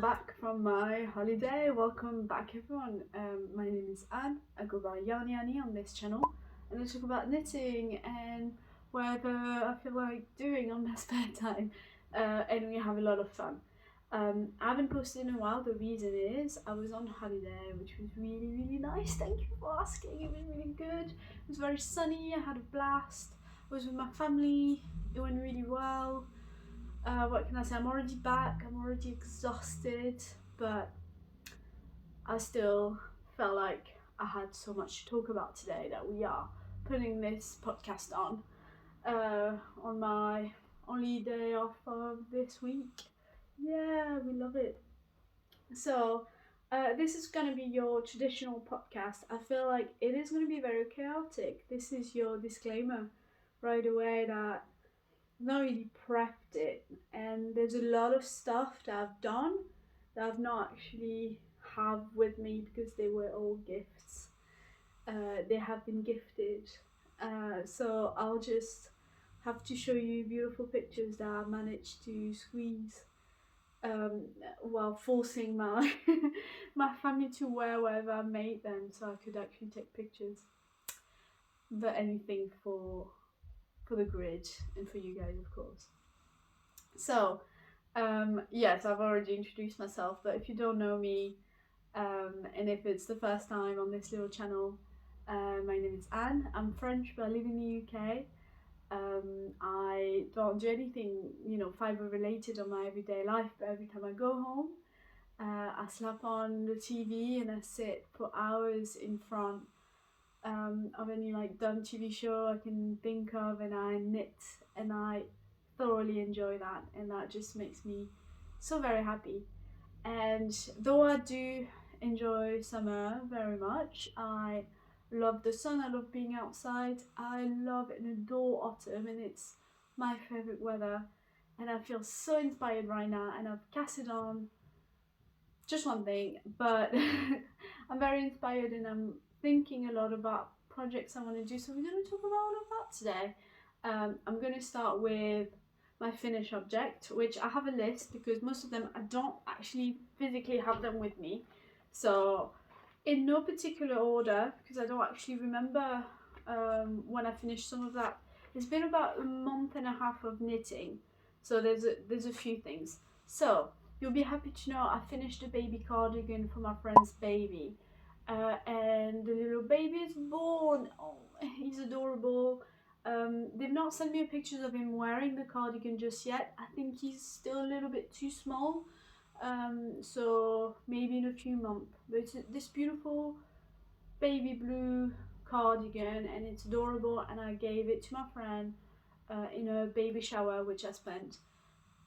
I'm back from my holiday. Welcome back, everyone. My name is Anne. I go by Yarny Annie on this channel, and I talk about knitting and whatever I feel like doing on my spare time, and we have a lot of fun. I haven't posted in a while. The reason is I was on holiday, which was really nice. Thank you for asking. It was really good. It was very sunny. I had a blast. I was with my family. It went really well. What can I say? I'm already back. I'm already exhausted, but I still felt like I had so much to talk about today that we are putting this podcast on my only day off of this week. Yeah, we love it. So, this is going to be your traditional podcast. I feel like it is going to be very chaotic. This is your disclaimer right away that not really prepped it, and there's a lot of stuff that I've done that I've not actually have with me because they were all gifts. They have been gifted, so I'll just have to show you beautiful pictures that I managed to squeeze um, while forcing my my family to wear whatever I made them so I could actually take pictures. But anything for the grid and for you guys, of course. So, yes, I've already introduced myself, but if you don't know me, and if it's the first time on this little channel, my name is Anne. I'm French, but I live in the UK. I don't do anything, fibre related on my everyday life, but every time I go home, I slap on the TV and I sit for hours in front of any done TV show I can think of, and I knit, and I thoroughly enjoy that, and that just makes me so very happy. And though I do enjoy summer very much, I love the sun, I love being outside, I love and adore autumn, and it's my favorite weather. And I feel so inspired right now, and I've casted on just one thing, but I'm very inspired and I'm thinking a lot about projects I want to do. So we're going to talk about all of that today. I'm going to start with my finished object, which I have a list because most of them I don't actually physically have them with me. So in no particular order, because I don't actually remember when I finished some of that. It's been about a month and a half of knitting, so there's a few things. So you'll be happy to know I finished a baby cardigan for my friend's baby, and the little baby is born. Oh, he's adorable. They've not sent me pictures of him wearing the cardigan just yet. I think he's still a little bit too small, so maybe in a few months. But it's this beautiful baby blue cardigan, and it's adorable, and I gave it to my friend in a baby shower, which I spent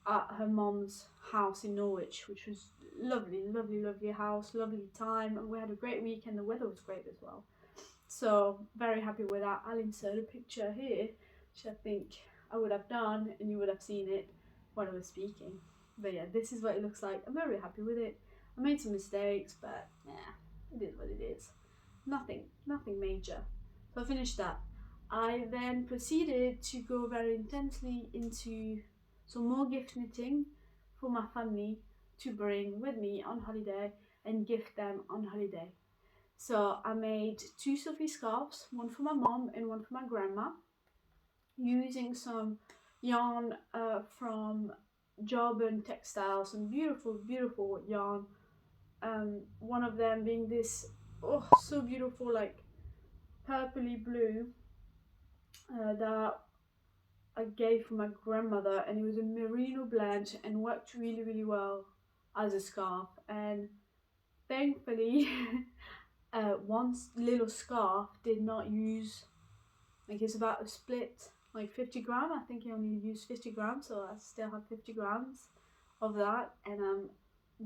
at her mom's house in Norwich, which was lovely house, lovely time, and we had a great weekend. The weather was great as well, so very happy with that. I'll insert a picture here, which I think I would have done and you would have seen it when I was speaking. But yeah, this is what it looks like. I'm very happy with it. I made some mistakes, but yeah, it is what it is. Nothing major. So I finished that. I then proceeded to go very intensely into some more gift knitting for my family to bring with me on holiday and gift them on holiday. So I made 2 Sophie scarves, one for my mom and one for my grandma, using some yarn from Jarben Textiles, some beautiful yarn. One of them being this, oh, so beautiful, like purpley blue that I gave for my grandmother, and it was a merino blend and worked really well as a scarf. And thankfully, one little scarf did not use, like, it's about a split, like 50 gram. I think he only used 50 grams, so I still have 50 grams of that, and I'm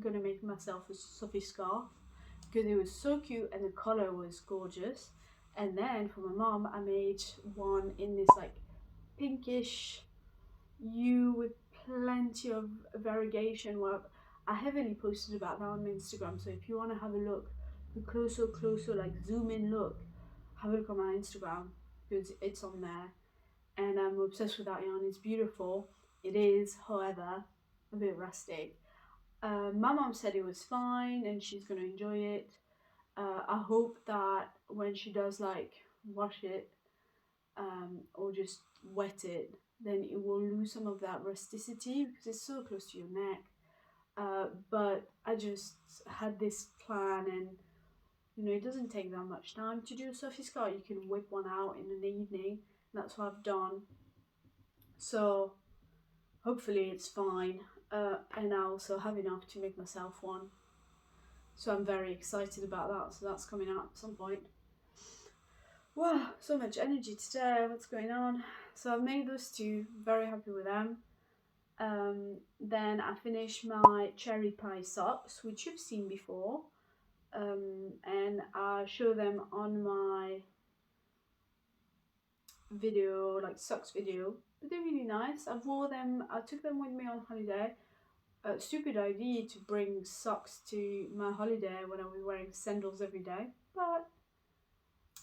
gonna make myself a Sophie scarf because it was so cute and the color was gorgeous. And then for my mom, I made one in this like pinkish hue with plenty of variegation work. I heavily posted about that on my Instagram, so if you want to have a look, a closer like zoom in look, have a look on my Instagram because it's on there. And I'm obsessed with that yarn. It's beautiful. It is, however, a bit rustic. My mom said it was fine and she's gonna enjoy it. I hope that when she does like wash it or just wet it, then it will lose some of that rusticity because it's so close to your neck. But I just had this plan, and it doesn't take that much time to do a Sophie skirt. You can whip one out in an evening. That's what I've done. So hopefully it's fine. And I also have enough to make myself one. So I'm very excited about that. So that's coming out at some point. Wow, so much energy today. What's going on? So I've made those two. Very happy with them. Then I finished my cherry pie socks, which you've seen before. And I show them on my video, like socks video. But they're really nice. I took them with me on holiday. Stupid idea to bring socks to my holiday when I was wearing sandals every day. But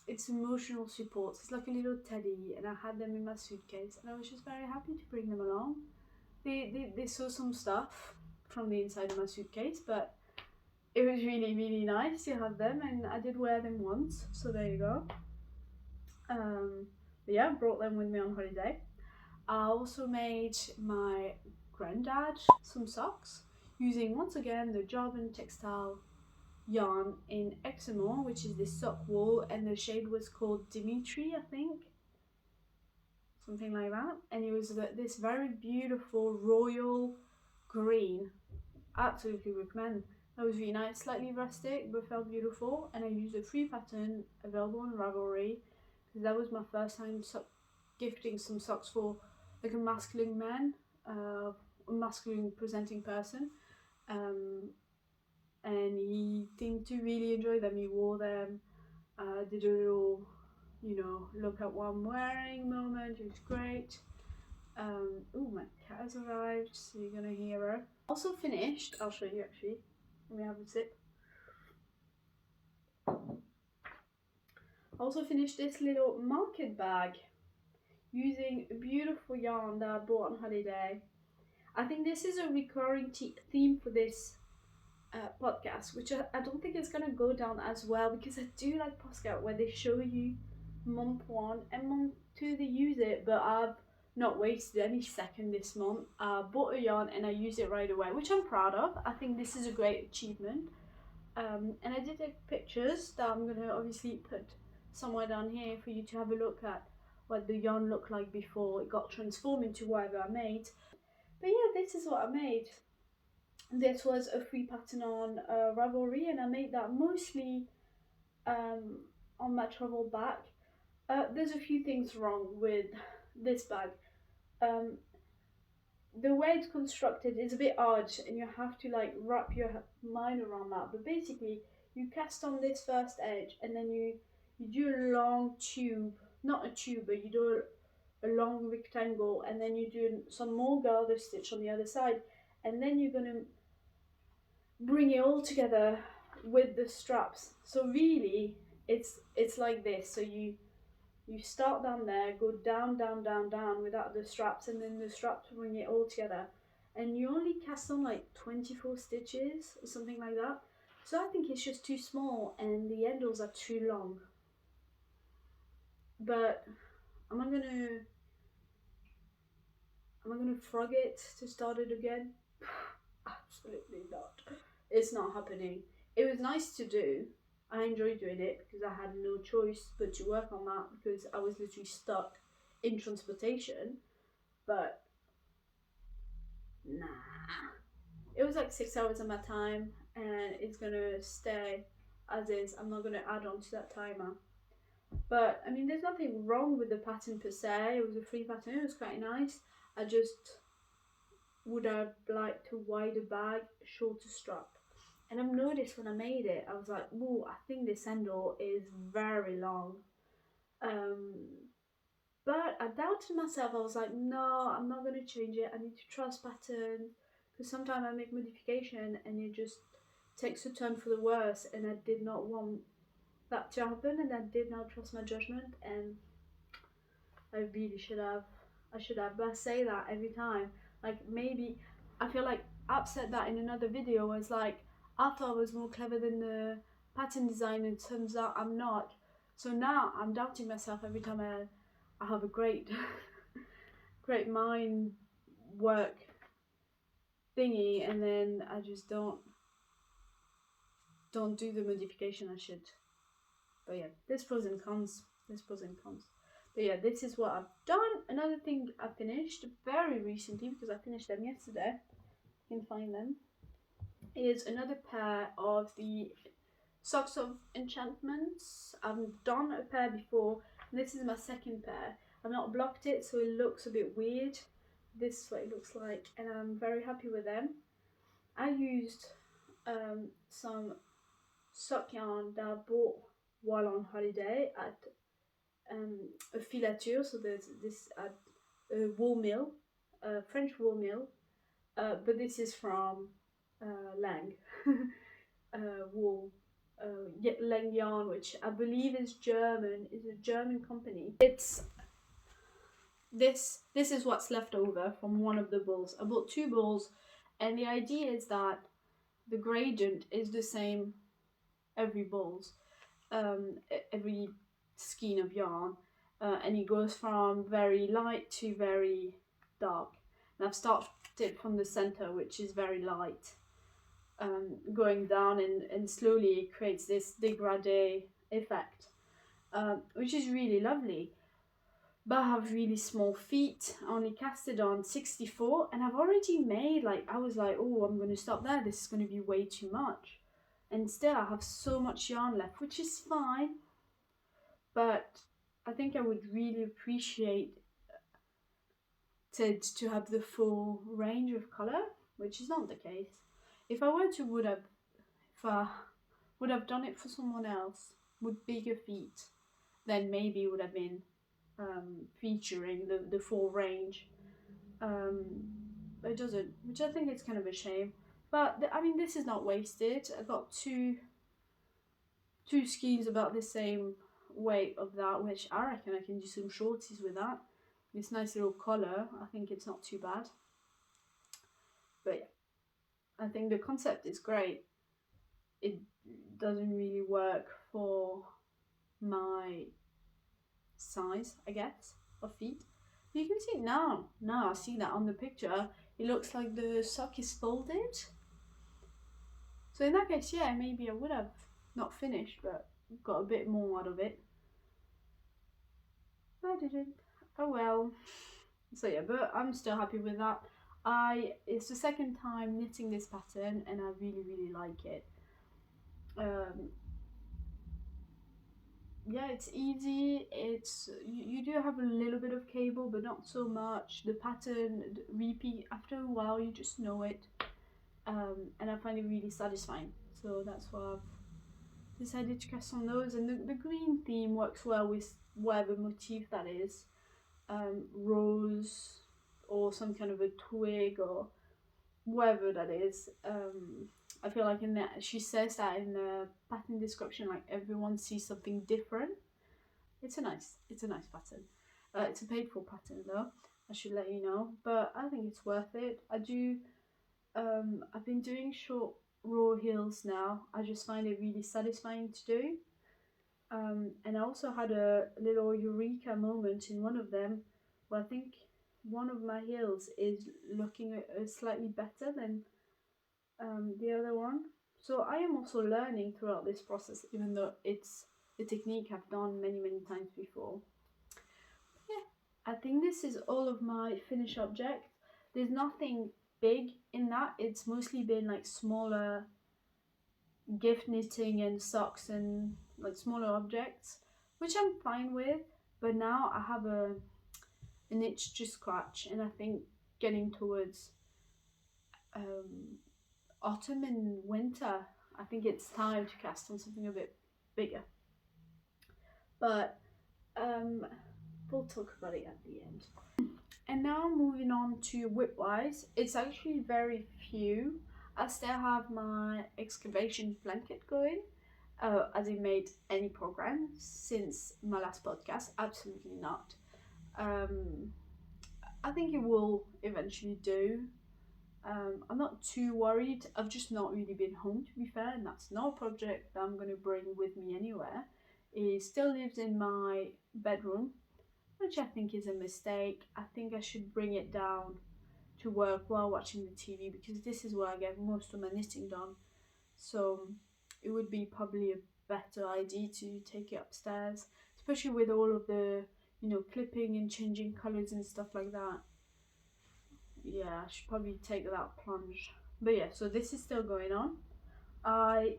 it's emotional support. It's like a little teddy, and I had them in my suitcase, and I was just very happy to bring them along. They saw some stuff from the inside of my suitcase, but it was really, really nice to have them, and I did wear them once, so there you go. But yeah, brought them with me on holiday. I also made my granddad some socks using once again the Jarvan textile yarn in Exmoor, which is this sock wool, and the shade was called Dimitri, I think, something like that. And it was this very beautiful royal green. Absolutely recommend. That was really nice, slightly rustic but felt beautiful. And I used a free pattern available on Ravelry because that was my first time gifting some socks for like a masculine man, a masculine presenting person. And he seemed to really enjoy them. He wore them, did a little, look at what I'm wearing moment. It was great. Oh, my cat has arrived, so you're gonna hear her. Also finished, I'll show you actually. Let me have a sip. Also finished this little market bag using a beautiful yarn that I bought on holiday. I think this is a recurring theme for this podcast, which I don't think is gonna go down as well because I do like podcast where they show you month 1 and month 2 they use it, but I've not wasted any second this month. I bought a yarn and I used it right away, which I'm proud of. I think this is a great achievement. And I did take pictures that I'm gonna obviously put somewhere down here for you to have a look at what the yarn looked like before it got transformed into whatever I made. But yeah, this is what I made. This was a free pattern on Ravelry, and I made that mostly on my travel bag. There's a few things wrong with this bag. The way it's constructed is a bit odd, and you have to like wrap your mind around that. But basically, you cast on this first edge, and then you do a long tube, not a tube, but you do a long rectangle, and then you do some more garter stitch on the other side, and then you're gonna bring it all together with the straps. So really, it's like this. So you start down there, go down, down, down, down without the straps, and then the straps bring it all together. And you only cast on like 24 stitches or something like that. So I think it's just too small and the handles are too long. But am I gonna frog it to start it again? Absolutely not. It's not happening. It was nice to do. I enjoyed doing it because I had no choice but to work on that because I was literally stuck in transportation. But nah, it was like 6 hours of my time, and it's gonna stay as is. I'm not gonna add on to that timer. But I mean, there's nothing wrong with the pattern per se. It was a free pattern. It was quite nice. I just would have liked a wider bag, shorter strap. And I've noticed when I made it, I was like, "Ooh, I think this handle is very long." But I doubted myself. I was like, "No, I'm not gonna change it. I need to trust pattern because sometimes I make modification and it just takes a turn for the worse." And I did not want that to happen, and I did not trust my judgment. And I really should have. I should have. But I say that every time. Like maybe I feel like I've said that in another video, was like, I thought I was more clever than the pattern designer, and turns out I'm not. So now I'm doubting myself every time I have a great great mind work thingy, and then I just don't do the modification I should. But yeah, there's pros and cons. But yeah, this is what I've done. Another thing I finished very recently, because I finished them yesterday, you can find them, is another pair of the Socks of Enchantments. I've done a pair before, and this is my second pair. I've not blocked it, so it looks a bit weird. This is what it looks like, and I'm very happy with them. I used some sock yarn that I bought while on holiday at a filature. So there's this at a wool mill, a French wool mill, but this is from Lang wool. Lang Yarn, which I believe is German, is a German company. It's this is what's left over from one of the balls. I bought 2 balls, and the idea is that the gradient is the same every balls, every skein of yarn, and it goes from very light to very dark. And I've started from the center, which is very light, going down, and slowly it creates this dégradé effect, which is really lovely. But I have really small feet. I only casted on 64, and I've already made, like, I was like, oh, I'm going to stop there, this is going to be way too much. And still I have so much yarn left, which is fine, but I think I would really appreciate to have the full range of color, which is not the case. If I would have done it for someone else with bigger feet, then maybe it would have been featuring the full range. But it doesn't, which I think is kind of a shame. But I mean, this is not wasted. I got two skeins about the same weight of that, which I reckon I can do some shorties with that. This nice little collar, I think it's not too bad. But yeah, I think the concept is great. It doesn't really work for my size, I guess, of feet. You can see now I see that on the picture, it looks like the sock is folded. So in that case, yeah, maybe I would have not finished, but got a bit more out of it. I didn't. Oh well. So yeah, but I'm still happy with that. It's the second time knitting this pattern, and I really like it. Yeah, it's easy. It's you do have a little bit of cable, but not so much. The pattern repeat after a while, you just know it, and I find it really satisfying. So that's why I've decided to cast on those. And the green theme works well with whatever motif that is, rose or some kind of a twig or whatever that is. I feel like in that she says that in the pattern description, like everyone sees something different. It's a nice pattern. It's a paid for pattern though, I should let you know, but I think it's worth it. I've been doing short raw heels now. I just find it really satisfying to do. And I also had a little eureka moment in one of them, where I think one of my heels is looking slightly better than the other one. So I am also learning throughout this process, even though it's a technique I've done many times before. Yeah, I think this is all of my finished objects. There's nothing big in that. It's mostly been like smaller gift knitting and socks and like smaller objects, which I'm fine with. But now I have an itch to scratch, and I think getting towards autumn and winter, I think it's time to cast on something a bit bigger. But we'll talk about it at the end. And now moving on to whipwise, it's actually very few. I still have my excavation blanket going. Has it made any progress since my last podcast? Absolutely not. I think it will eventually do. I'm not too worried. I've just not really been home, to be fair, and that's no project that I'm going to bring with me anywhere. It still lives in my bedroom, which I think is a mistake. I think I should bring it down to work while watching the TV, because this is where I get most of my knitting done. So it would be probably a better idea to take it upstairs, especially with all of the, clipping and changing colours and stuff like that. Yeah, I should probably take that plunge. But yeah, so this is still going on. I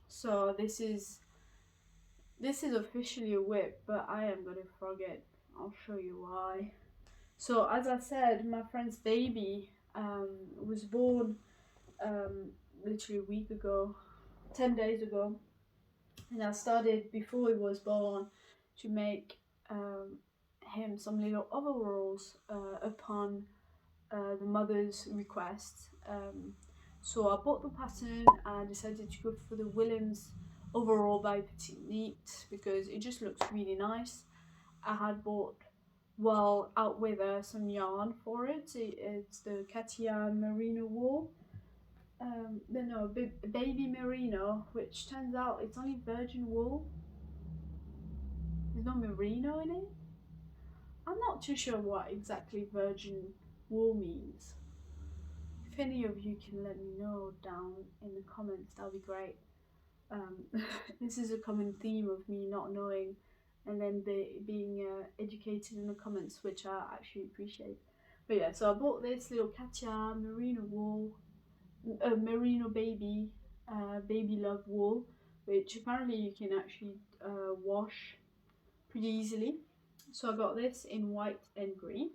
so this is officially a whip, but I am gonna frog it. I'll show you why. So as I said, my friend's baby was born literally a week ago, 10 days ago, and I started before he was born to make him some little overalls upon the mother's request. So I bought the pattern and I decided to go for the Williams overall by Petite Knit because it just looks really nice. I had bought out with some yarn for it. It's the Katia merino wool. Baby merino, which turns out it's only virgin wool. There's no merino in it. I'm not too sure what exactly virgin wool means. If any of you can let me know down in the comments, that'll be great. This is a common theme of me not knowing and then being educated in the comments, which I actually appreciate. But yeah, so I bought this little Katia merino wool, merino baby love wool, which apparently you can actually wash pretty easily. So I got this in white and green,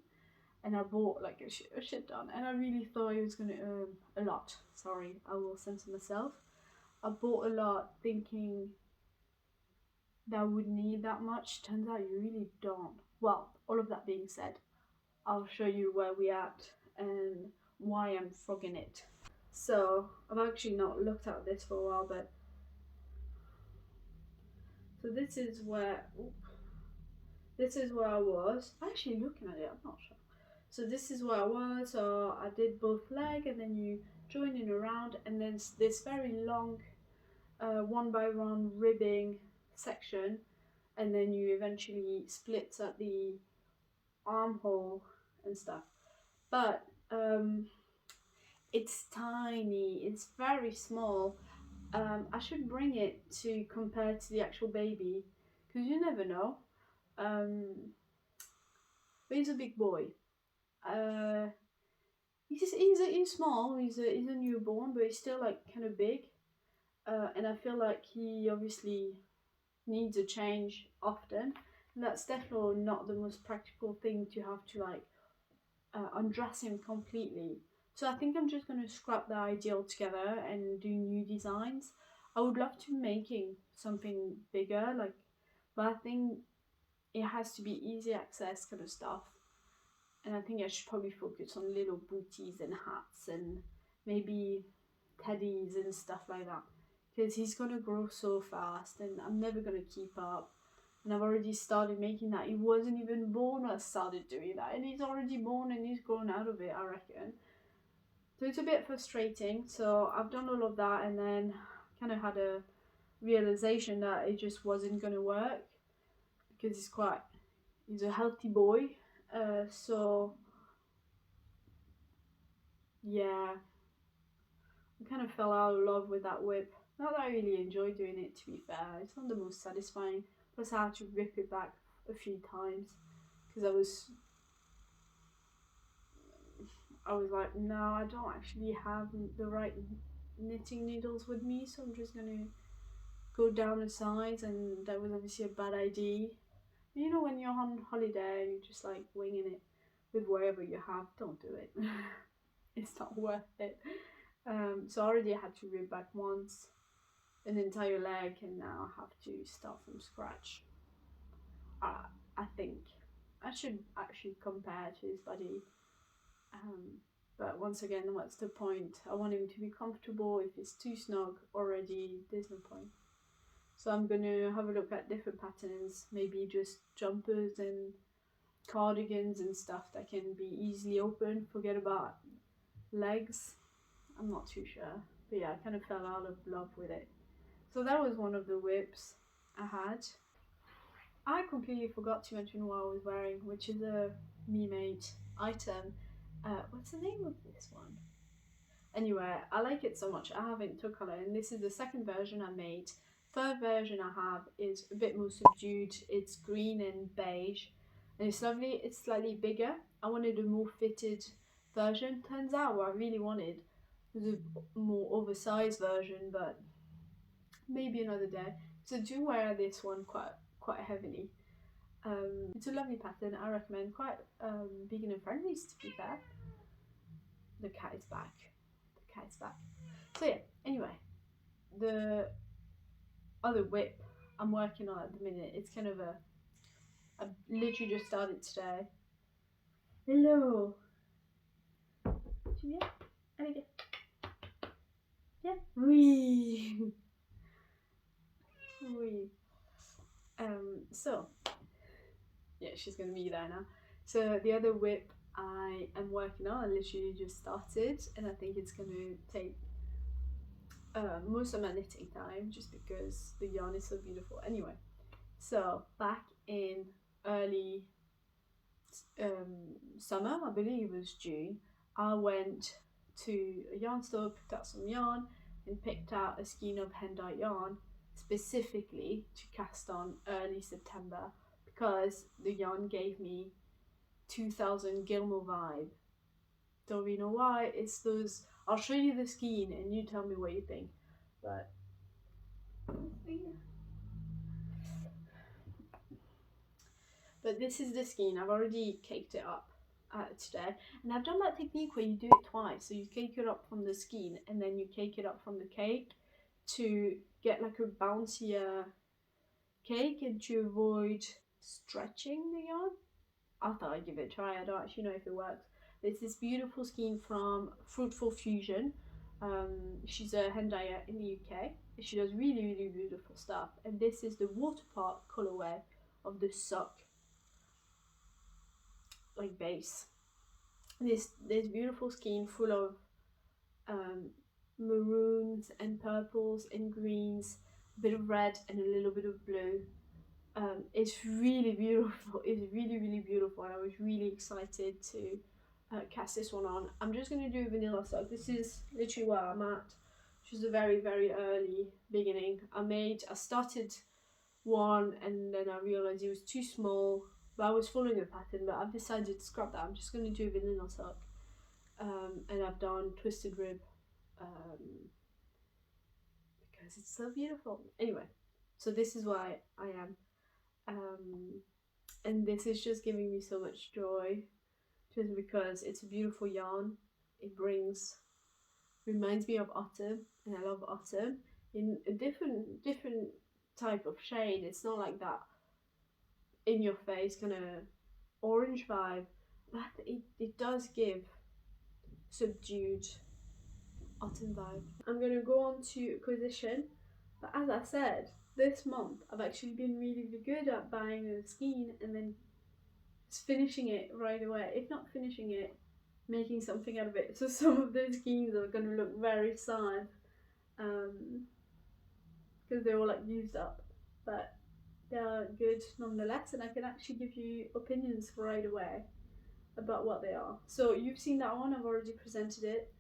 and I bought like a shit ton, and I really thought it was gonna a lot. Sorry, I will censor myself. I bought a lot thinking that I would need that much. Turns out you really don't. Well, all of that being said, I'll show you where we at and why I'm frogging it. So I've actually not looked at this for a while, but so this is where I was. Actually looking at it, I'm not sure. So this is where I was. So I did both leg, and then you join in around, and then this very long one by one ribbing section, and then you eventually split at the armhole and stuff. But it's tiny. It's very small. I should bring it to compare to the actual baby, because you never know. But he's a big boy. He's small. He's a newborn, but he's still like kind of big. And I feel like he obviously needs a change often. And that's definitely not the most practical thing to have to like undress him completely. So I think I'm just gonna scrap the idea altogether and do new designs. I would love to making something bigger, like, but I think it has to be easy access kind of stuff. And I think I should probably focus on little booties and hats and maybe teddies and stuff like that, because he's gonna grow so fast and I'm never gonna keep up. And I've already started making that. He wasn't even born when I started doing that, and he's already born and he's grown out of it, I reckon. So it's a bit frustrating. So I've done all of that, and then kind of had a realization that it just wasn't gonna work because he's a healthy boy. So yeah, I kind of fell out of love with that whip. Not that I really enjoy doing it, to be fair. It's not the most satisfying. Plus I had to rip it back a few times because I was like, no, I don't actually have the right knitting needles with me, so I'm just gonna go down a size, and that was obviously a bad idea. But you know, when you're on holiday and you're just like winging it with whatever you have, don't do it. It's not worth it. So I already had to rip back once an entire leg, and now I have to start from scratch. I think I should actually compare to his body. But once again, what's the point? I want him to be comfortable. If it's too snug already, there's no point. So I'm going to have a look at different patterns, maybe just jumpers and cardigans and stuff that can be easily opened. Forget about legs. I'm not too sure, but yeah, I kind of fell out of love with it. So that was one of the whips I had. I completely forgot to mention what I was wearing, which is a me-made item. What's the name of this one? Anyway, I like it so much. I have it in two color, and this is the second version I made. Third version I have is a bit more subdued. It's green and beige, and it's lovely. It's slightly bigger. I wanted a more fitted version. Turns out what I really wanted was a more oversized version, but maybe another day. So I do wear this one quite heavily. It's a lovely pattern. I recommend. Quite beginner friendly, to be fair. The cat is back. The cat is back. So yeah. Anyway, the other whip I'm working on at the minute. It's kind of I literally just started today. Hello. Yeah. Allez, yeah. Oui. Oui. So yeah, she's gonna be there now. So the other whip I am working on, I literally just started, and I think it's gonna take most of my knitting time, just because the yarn is so beautiful. Anyway, so back in early summer, I believe it was June, I went to a yarn store, picked out some yarn, and picked out a skein of hand-dyed yarn specifically to cast on early September, because the yarn gave me 2000 Gilmore vibe. Don't really know why. It's those. I'll show you the skein and you tell me what you think. But this is the skein. I've already caked it up today, and I've done that technique where you do it twice. So you cake it up from the skein and then you cake it up from the cake to get like a bouncier cake and to avoid stretching the yarn. I thought I'd give it a try. I don't actually know if it works. It's this beautiful skein from Fruitful Fusion. She's a hand dyer in the UK. She does really, really beautiful stuff. And this is the water part colorway of the sock like base. This beautiful skein full of maroons and purples and greens, a bit of red and a little bit of blue. It's really beautiful. It's really, really beautiful, and I was really excited to cast this one on. I'm just going to do a vanilla sock. This is literally where I'm at, which is a very, very early beginning. I started one and then I realised it was too small, but I was following a pattern, but I've decided to scrap that. I'm just going to do a vanilla sock. And I've done twisted rib because it's so beautiful. Anyway, so this is why I am. And this is just giving me so much joy, just because it's a beautiful yarn. It reminds me of autumn, and I love autumn in a different type of shade. It's not like that in your face kind of orange vibe, but it does give subdued autumn vibe. I'm gonna go on to acquisition, but as I said, this month I've actually been really, really good at buying a skein and then finishing it right away. If not finishing it, making something out of it. So some of those skeins are gonna look very sad, because they're all like used up, but they're good nonetheless, and I can actually give you opinions right away about what they are. So you've seen that one, I've already presented it.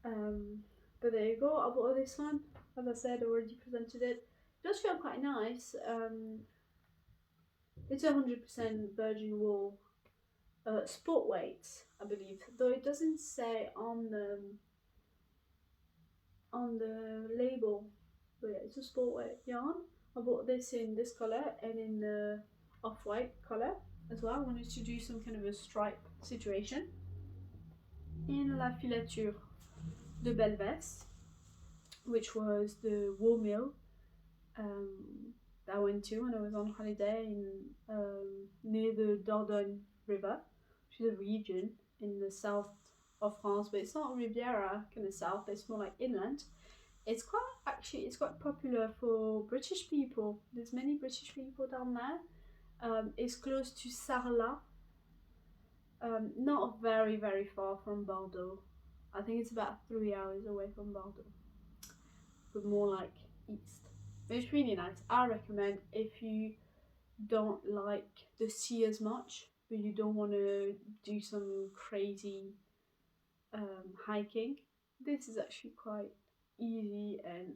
But there you go, I bought this one. As I said, I already presented it. It does feel quite nice. It's 100% virgin wool, sport weights, I believe, though it doesn't say on the label. But yeah, it's a sport weight yarn. I bought this in this colour and in the off-white colour as well. I wanted to do some kind of a stripe situation. In La Filature de Belvès, which was the wool mill that I went to when I was on holiday in near the Dordogne River, which is a region in the south of France, but it's not Riviera kind of south, it's more like inland. It's quite popular for British people. There's many British people down there. It's close to Sarlat, not very, very far from Bordeaux. I think it's about 3 hours away from Bordeaux, but more like east. But it's really nice. I recommend if you don't like the sea as much, but you don't want to do some crazy hiking. This is actually quite easy, and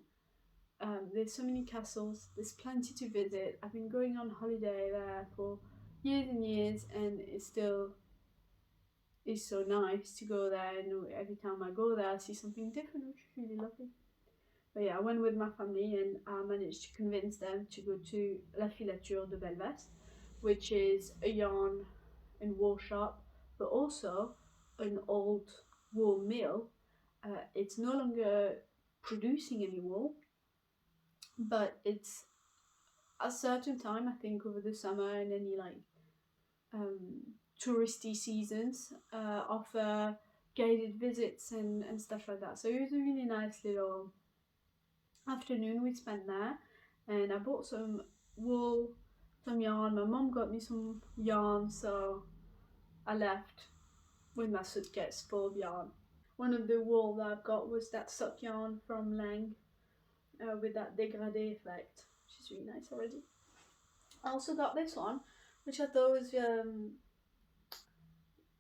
there's so many castles. There's plenty to visit. I've been going on holiday there for years and years, and it's still is so nice to go there. And every time I go there, I see something different, which is really lovely. But yeah, I went with my family, and I managed to convince them to go to La Filature de Belvès, which is a yarn and wool shop, but also an old wool mill. It's no longer producing any wool, but it's a certain time, I think, over the summer and any like um, touristy seasons, offer guided visits and stuff like that. So it was a really nice little afternoon we spent there, and I bought some wool, some yarn. My mum got me some yarn, so I left with my suitcase full of yarn. One of the wool that I've got was that sock yarn from Lang, with that dégradé effect, which is really nice already. I also got this one, which I thought was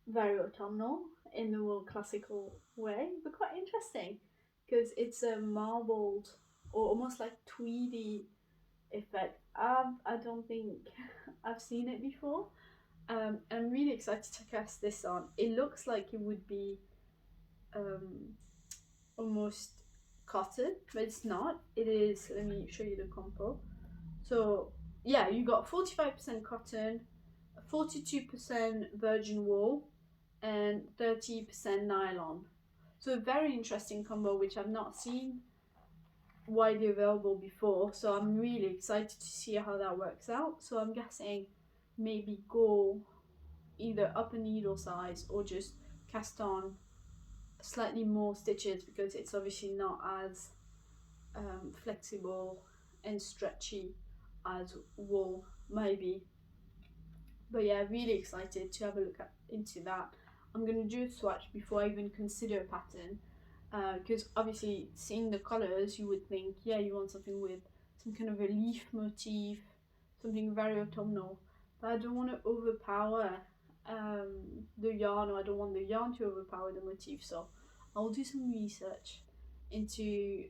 very autumnal in the more classical way, but quite interesting because it's a marbled or almost like tweedy effect. I don't think I've seen it before. I'm really excited to cast this on. It looks like it would be um, almost cotton, but it's not. It is. Let me show you the compo. So yeah, you got 45% cotton, 42% virgin wool, and 30% nylon. So a very interesting combo which I've not seen widely available before. So I'm really excited to see how that works out. So I'm guessing maybe go either up a needle size or just cast on slightly more stitches because it's obviously not as flexible and stretchy as wool maybe. But yeah, really excited to have a look into that. I'm going to do a swatch before I even consider a pattern, because obviously seeing the colors you would think, yeah, you want something with some kind of a leaf motif, something very autumnal, but I don't want to overpower the yarn, or I don't want the yarn to overpower the motif. So I'll do some research into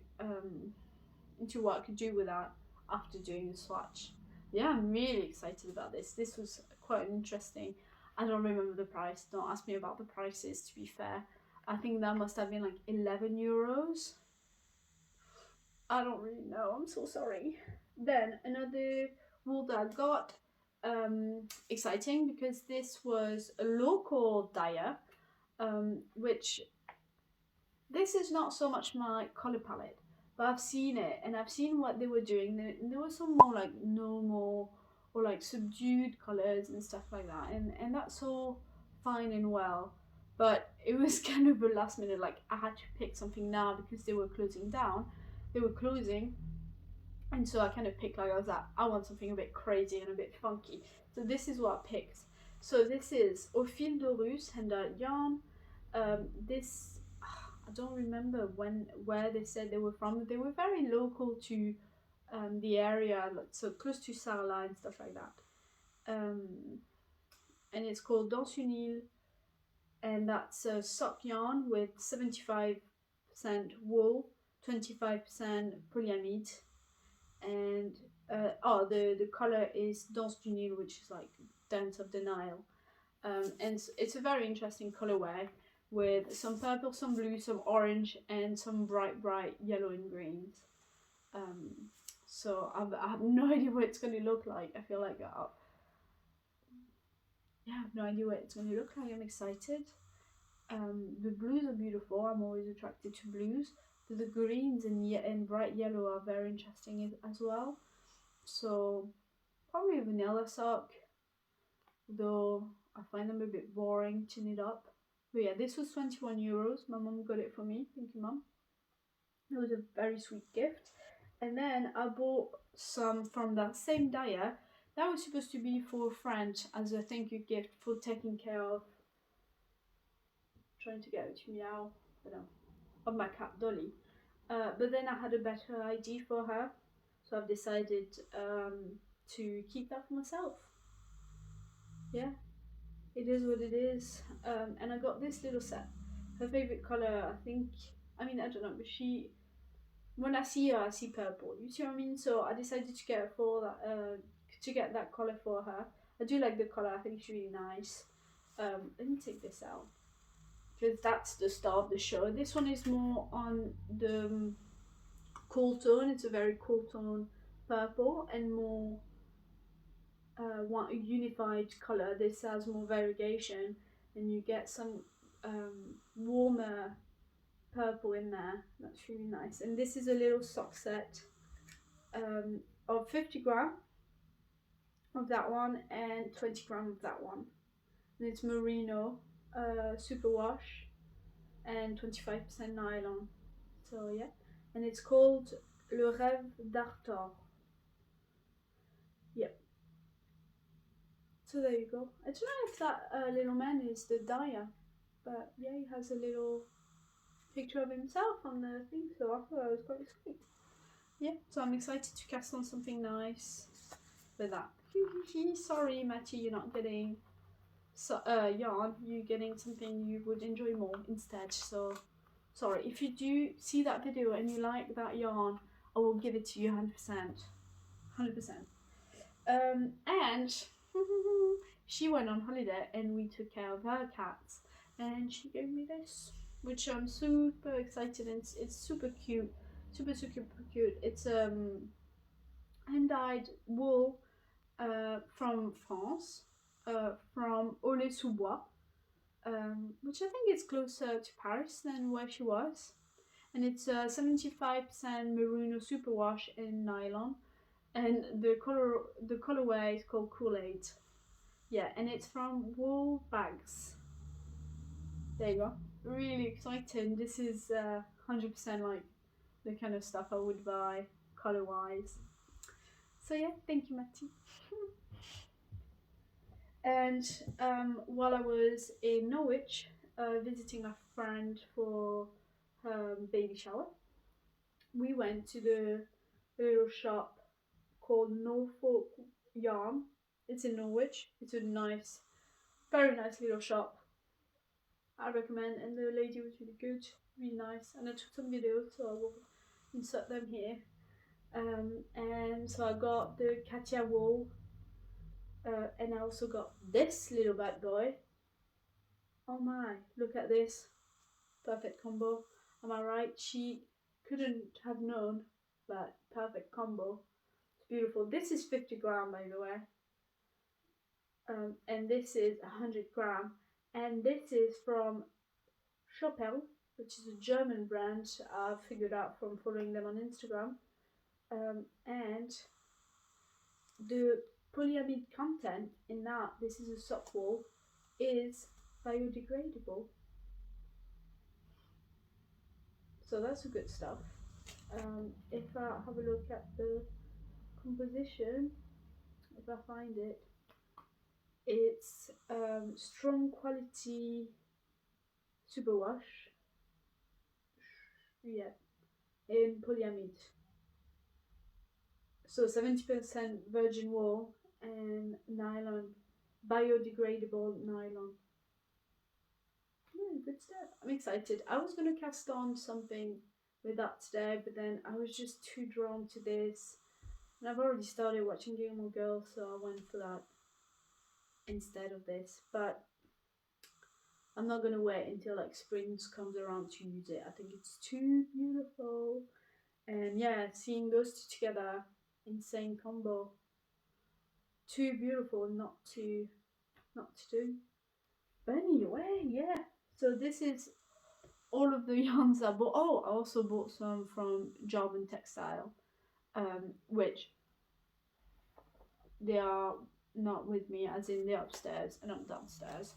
what I could do with that after doing the swatch. Yeah, I'm really excited about this. This was quite interesting. I don't remember the price. Don't ask me about the prices, to be fair. I think that must have been like 11 euros. I don't really know. I'm so sorry. Then another wool that I got, exciting because this was a local dyer, which this is not so much my color palette, but I've seen it and I've seen what they were doing. There was some more like normal or like subdued colors and stuff like that, and that's all fine and well. But it was kind of a last minute, like I had to pick something now because they were closing down. They were closing, and so I kind of picked, like, I was like, I want something a bit crazy and a bit funky. So this is what I picked. So this is Au fil de Russe and yarn. This I don't remember where they said they were from. They were very local to the area, like, so close to Sarlat and stuff like that. And it's called Dans une île, and that's a sock yarn with 75% wool, 25% polyamide, and the color is Danse du Nil, which is like Dance of the Nile. And it's a very interesting colorway with some purple, some blue, some orange, and some bright yellow and greens. So I have no idea what it's going to look like. I feel like I have no idea what it's going to look like. I'm excited. The blues are beautiful. I'm always attracted to blues. But the greens and bright yellow are very interesting as well. So probably a vanilla sock, though I find them a bit boring to knit up. But yeah, this was 21 euros. My mum got it for me. Thank you, mum. It was a very sweet gift. And then I bought some from that same dyer. That was supposed to be for a friend as a thank you gift for taking care of. Trying to get it to meow. of my cat Dolly. But then I had a better idea for her, so I've decided to keep that for myself. Yeah, it is what it is. And I got this little set. Her favorite color, I don't know, but when I see her, I see purple. You see what I mean? So I decided to get that color for her. I do like the color. I think it's really nice. Let me take this out, because that's the star of the show. This one is more on the cool tone. It's a very cool tone purple and more one unified color. This has more variegation, and you get some warmer purple in there. That's really nice. And this is a little sock set of 50 gram of that one and 20 gram of that one. And it's merino superwash and 25% nylon. So yeah, and it's called Le Rêve d'Arthur. Yep. So there you go. I don't know if that little man is the dyer, but yeah, he has a little picture of himself on the thing, so I thought that was quite sweet. Yeah, so I'm excited to cast on something nice with that. Sorry, Matty, you're not getting yarn. You're getting something you would enjoy more instead. So sorry. If you do see that video and you like that yarn, I will give it to you 100%. 100%. And she went on holiday and we took care of her cats, and she gave me this, which I'm super excited, and it's super cute, super cute. It's hand-dyed wool from France, from Olé-sous-Bois, which I think is closer to Paris than where she was, and it's 75% merino superwash in nylon. And the colorway is called Kool-Aid. Yeah, and it's from Wool Bags. There you go. Really exciting. This is 100% like the kind of stuff I would buy color-wise. So yeah, thank you, Matty. And while I was in Norwich visiting a friend for her baby shower, we went to the little shop called Norfolk Yarn. It's in Norwich. It's a nice, very nice little shop. I recommend, and the lady was really good, really nice, and I took some videos, so I will insert them here. And so I got the Katia wool, and I also got this little bad boy. Oh my, look at this, perfect combo. Am I right? She couldn't have known, but perfect combo. It's beautiful. This is 50 gram, by the way. And this is 100 gram, and this is from Chopel, which is a German brand I've figured out from following them on Instagram. And the polyamide content in that, this is a sock wool, is biodegradable. So that's the good stuff. If I have a look at the composition, if I find it, it's strong quality superwash, yeah, in polyamide. So 70% virgin wool and nylon, biodegradable nylon. Yeah, good stuff. I'm excited. I was gonna cast on something with that today, but then I was just too drawn to this, and I've already started watching Gilmore Girls, so I went for that instead of this. But I'm not gonna wait until like spring comes around to use it. I think it's too beautiful, and yeah, seeing those two together, insane combo. Too beautiful not to do. But anyway, yeah. So this is all of the yarns I bought. Oh, I also bought some from Jarvan Textile, which they are not with me, as in they're upstairs and I'm downstairs.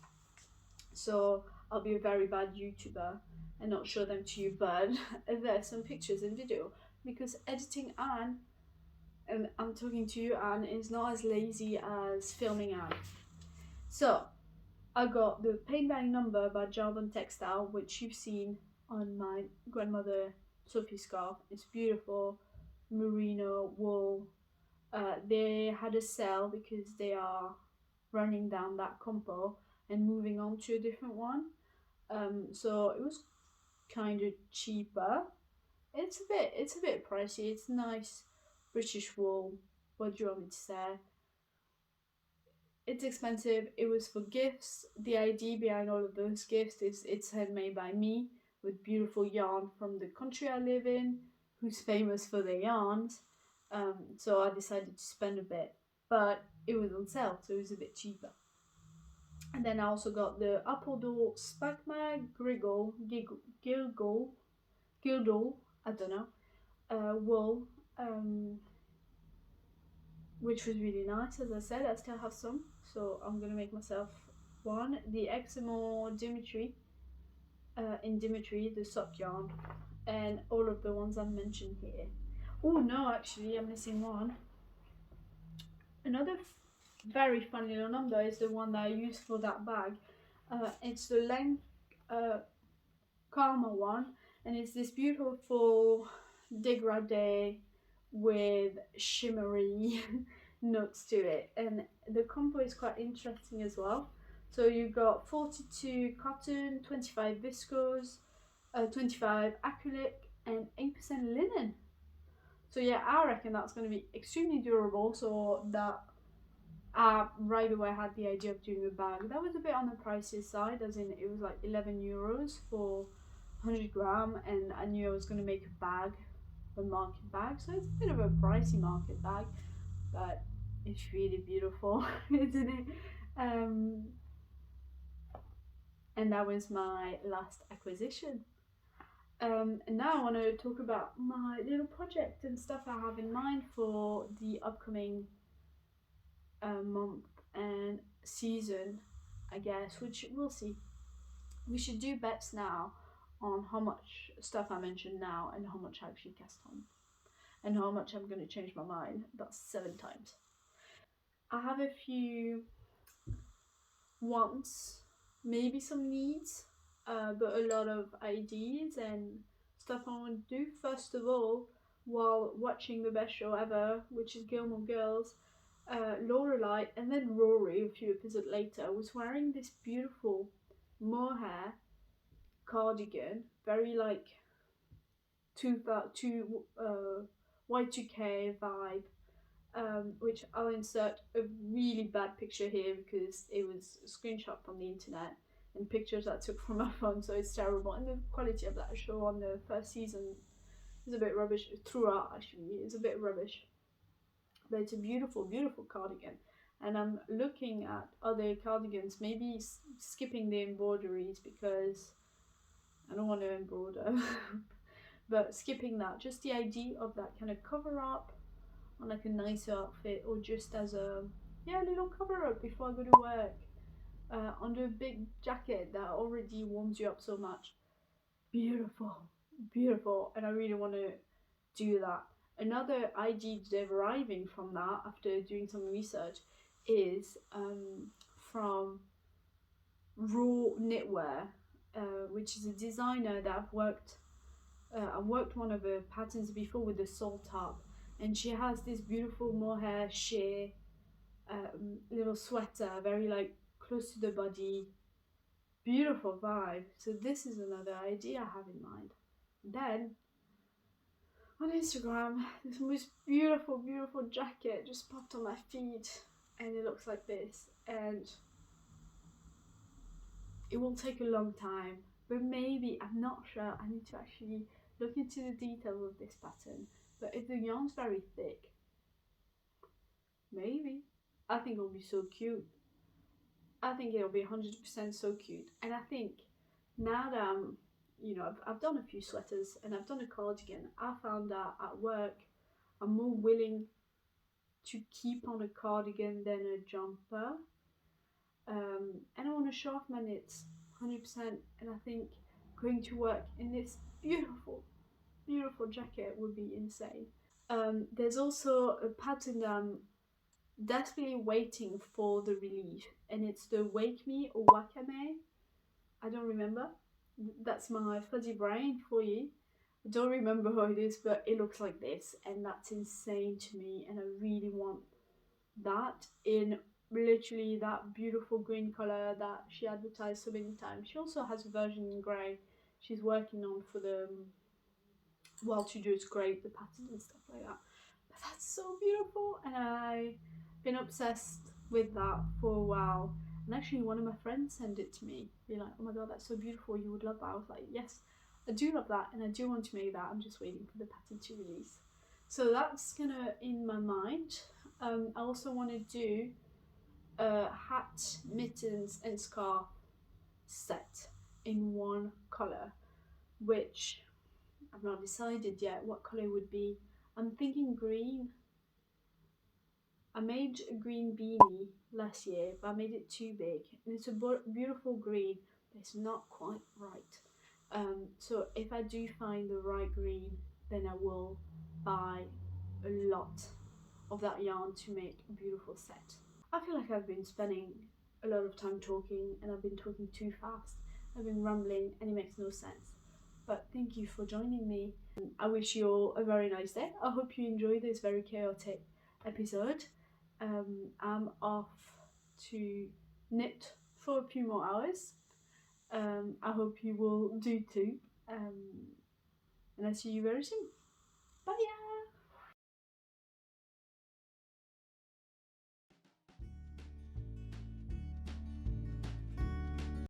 So I'll be a very bad YouTuber and not show them to you, but there's some pictures and video, because editing Anne, and I'm talking to you, Anne, is not as lazy as filming Anne. So I got the paint bag number by Jarvan Textile, which you've seen on my grandmother Sophie scarf. It's beautiful, merino wool. They had a sale because they are running down that compo and moving on to a different one. So it was kind of cheaper. It's a bit pricey. It's nice British wool. What do you want me to say? It's expensive. It was for gifts. The idea behind all of those gifts is it's handmade by me with beautiful yarn from the country I live in, who's famous for their yarns. So I decided to spend a bit, but it was on sale, so it was a bit cheaper. And then I also got the Appledore Spakma Gildle, I don't know, wool, which was really nice. As I said, I still have some, so I'm gonna make myself one. The Eximo Dimitri, in Dimitri, the sock yarn, and all of the ones I've mentioned here. Oh no, actually, I'm missing one. Another very funny little number is the one that I use for that bag. It's the length Karma one, and it's this beautiful dégradé with shimmery notes to it, and the combo is quite interesting as well. So you've got 42 cotton, 25 viscose, 25 acrylic, and 8% linen. So yeah, I reckon that's going to be extremely durable. So that right away I had the idea of doing a bag. That was a bit on the pricey side, as in it was like €11 for 100 gram, and I knew I was going to make a bag, a market bag. So it's a bit of a pricey market bag, but it's really beautiful, isn't it? And that was my last acquisition. And now I want to talk about my little project and stuff I have in mind for the upcoming month and season, I guess, which we'll see. We should do bets now on how much stuff I mentioned now and how much I actually cast on, and how much I'm going to change my mind. That's 7 times. I have a few wants, maybe some needs, but a lot of ideas and stuff I want to do. First of all, while watching the best show ever, which is Gilmore Girls, Lorelai and then Rory a few episodes later was wearing this beautiful mohair cardigan, very like Y2K vibe, which I'll insert a really bad picture here because it was a screenshot from the internet and pictures I took from my phone, so it's terrible. And the quality of that show on the first season is a bit rubbish. Throughout, actually, it's a bit rubbish. But it's a beautiful, beautiful cardigan. And I'm looking at other cardigans, maybe skipping the embroideries because I don't want to embroider. But skipping that, just the idea of that kind of cover up on like a nicer outfit, or just as a little cover up before I go to work, under a big jacket that already warms you up so much. Beautiful, beautiful, and I really want to do that. Another idea deriving from that after doing some research is from Raw Knitwear, which is a designer that I worked one of her patterns before with the soul top, and she has this beautiful mohair sheer little sweater, very like close to the body, beautiful vibe. So this is another idea I have in mind. Then on Instagram, this most beautiful, beautiful jacket just popped on my feed, and it looks like this. And it will take a long time, but maybe, I'm not sure. I need to actually look into the details of this pattern. But if the yarn's very thick, maybe. I think it'll be so cute. I think it'll be 100% so cute. And I think now that I've done a few sweaters and I've done a cardigan, I found that at work I'm more willing to keep on a cardigan than a jumper. And I want to show off my knits 100%. And I think going to work in this beautiful, beautiful jacket would be insane. There's also a pattern that I'm desperately waiting for the release, and it's the Wake Me or Wakame. I don't remember. that's my fuzzy brain for you. I don't remember how it is, but it looks like this, and that's insane to me. And I really want that in literally that beautiful green color that she advertised so many times. She also has a version in grey she's working on for the well to do it's great, the pattern and stuff like that. But that's so beautiful, and I've been obsessed with that for a while. And actually, one of my friends sent it to me, be like, "Oh my god, that's so beautiful! You would love that." I was like, "Yes, I do love that, and I do want to make that. I'm just waiting for the pattern to release." So that's gonna in my mind. I also want to do a hat, mittens, and scarf set in one color, which I've not decided yet what colour would be. I'm thinking green. I made a green beanie last year, but I made it too big. And it's a beautiful green, but it's not quite right. So if I do find the right green, then I will buy a lot of that yarn to make a beautiful set. I feel like I've been spending a lot of time talking and I've been talking too fast. I've been rambling and it makes no sense. But thank you for joining me. I wish you all a very nice day. I hope you enjoy this very chaotic episode. I'm off to knit for a few more hours. I hope you will do too. And I'll see you very soon. Bye.